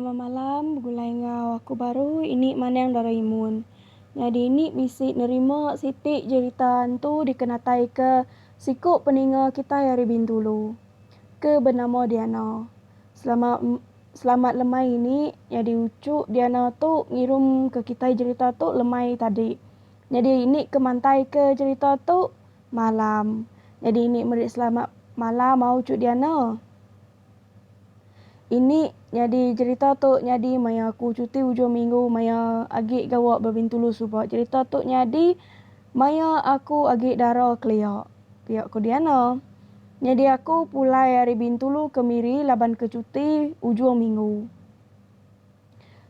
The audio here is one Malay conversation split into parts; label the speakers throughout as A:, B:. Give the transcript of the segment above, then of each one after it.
A: selamat malam. Gulai ngau aku baru ini maneng Doraemon. Jadi ini bisi nerima siti cerita tu dikenatai ke sikuk peninga kita hari bintulu. Ke bernama Diana. Selamat lemai ini jadi ucuk Diana tu ngirum ke kita cerita tu lemai tadi. Jadi ini kemantai ke cerita tu malam. Jadi ini merik selamat malam mau ucuk Diana. Ini jadi cerita tu jadi maya aku cuti hujung minggu maya agik gawak berbintulu subak. Cerita tu jadi maya aku agik dara keliak. Piak ku Diana. Jadi aku pulai hari bintulu ke Miri laban ke cuti hujung minggu.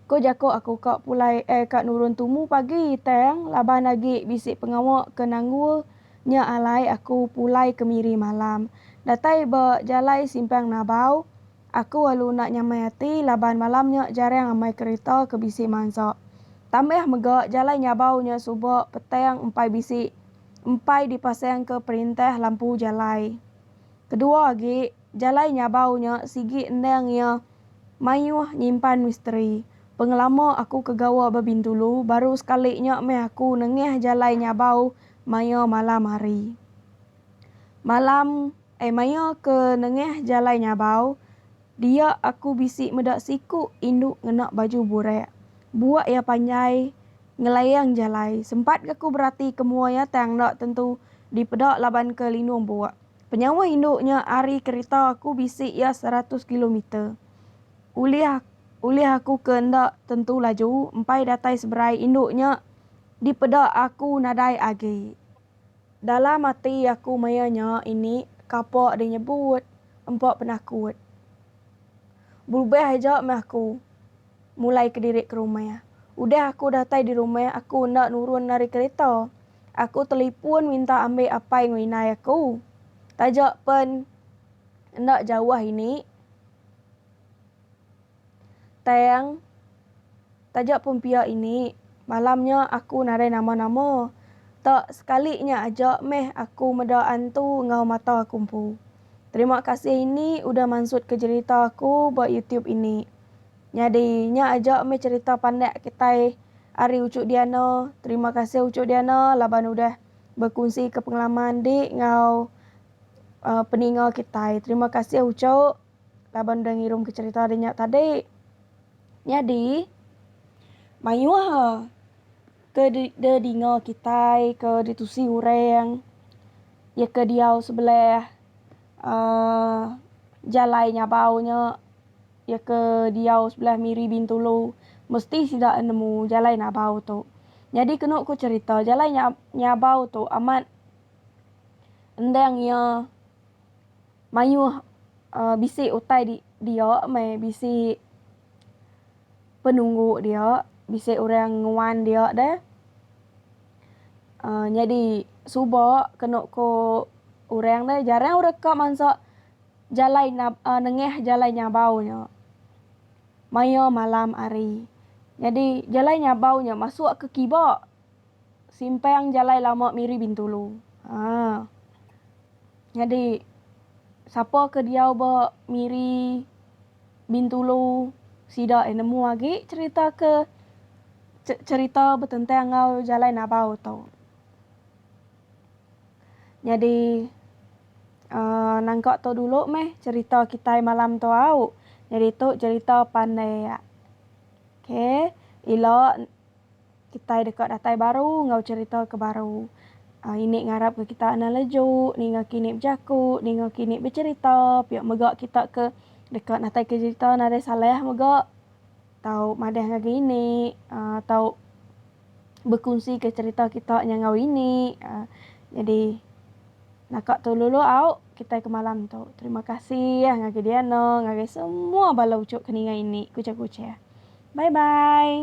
A: Ko jako aku kak pulai kak nurun tumu pagi teng laban agik bisik pengawak ke nanggu nya alai aku pulai ke Miri malam. Datai ba jalai simpang nabau. Aku alu nak nyamai hati laban malamnya jarang amai kereta ke bisi mansak. Tambah megak jalai nyabau nya subak petang empai bisi. Empai dipasang ke perintah lampu jalai. Kedua lagi jalai nyabau nya sigi endang nya mayuh nyimpan misteri. Pengelama aku kegawa bebintulu baru sekali nya meh aku nengeh jalai nyabau maya malam hari. Maya ke nengeh jalai nyabau. Dia aku bisik medak siku induk ngenak baju burek. Buak ya panjai ngelayang jalai. Sempat aku berarti kemua ya tang nak tentu dipedak laban ke linung buak. Penyawa induknya hari kereta aku bisik ya 100 kilometer. Ulih aku ke ndak tentu laju. Empai datai seberai induknya dipedak aku nadai agi. Dalam hati aku mayanya ini kapok dia nyebut. Empok penakut. Berubah aja meh aku. Mulai kediri ke rumah. Udah aku datai di rumah, aku ndak nurun dari kereta. Aku telefon minta ambil apa yang winai aku. Tajak pen ndak jauh ini. Tayang tajak pun pihak ini. Malamnya aku narai nama-nama. Tak sekalinya ajak meh aku medaan tu ngau mata kumpu. Terima kasih ini udah mansut ke cerita aku buat YouTube ini. Jadi nya ajak me cerita pandai kita hari ucuk Diana. Terima kasih ucuk Diana laban udah berkongsi ke pengalaman di ngau peninga kita. Terima kasih ucuk laban udah ngirim ke cerita dia tadi. Jadi mayuh ke de dinga kita ke ditusi urang. Ya ke diau sebelah jalai nyabaunya ya ke diau sebelah Miri Bintulu mesti tidak nemu jalai nyabau tu. Jadi kena ku cerita jalai nyabau tu amat endangnya mayuh bisik utai dia mai bisik penunggu dia, bisik orang nguan dia dah. Jadi subak kena ko orang dah jarang orang kak mansak jalai nengeh jalai nyabau nya. Maya malam hari. Jadi jalai nyabau nya masuk ke kibak. Simpang jalai lama Miri Bintulu. Jadi siapa ke diau ba Miri Bintulu sida nemu lagi cerita ke cerita bertentang ngau jalai nyabau tu. Jadi nangkak tu dulu meh cerita kita malam tu au. Jadi tu cerita pandai ya. Okay. Elok kita dekat datai baru ngau cerita ke baru. Ini ngarap ke kita ana lejuk, ni ngakini berjaku, ni ngakini bercerita, piak megak kita ke dekat datai ke cerita nadai salah megak. Tau madah ngagi ini, tau berkongsi ke cerita kita yang ngau ini. Jadi nakak tu lulu au kita ke malam tu. Terima kasih ya ngagi Diana, ngagi semua bala ucuk keninga ini. Kucak-kucak. Bye bye.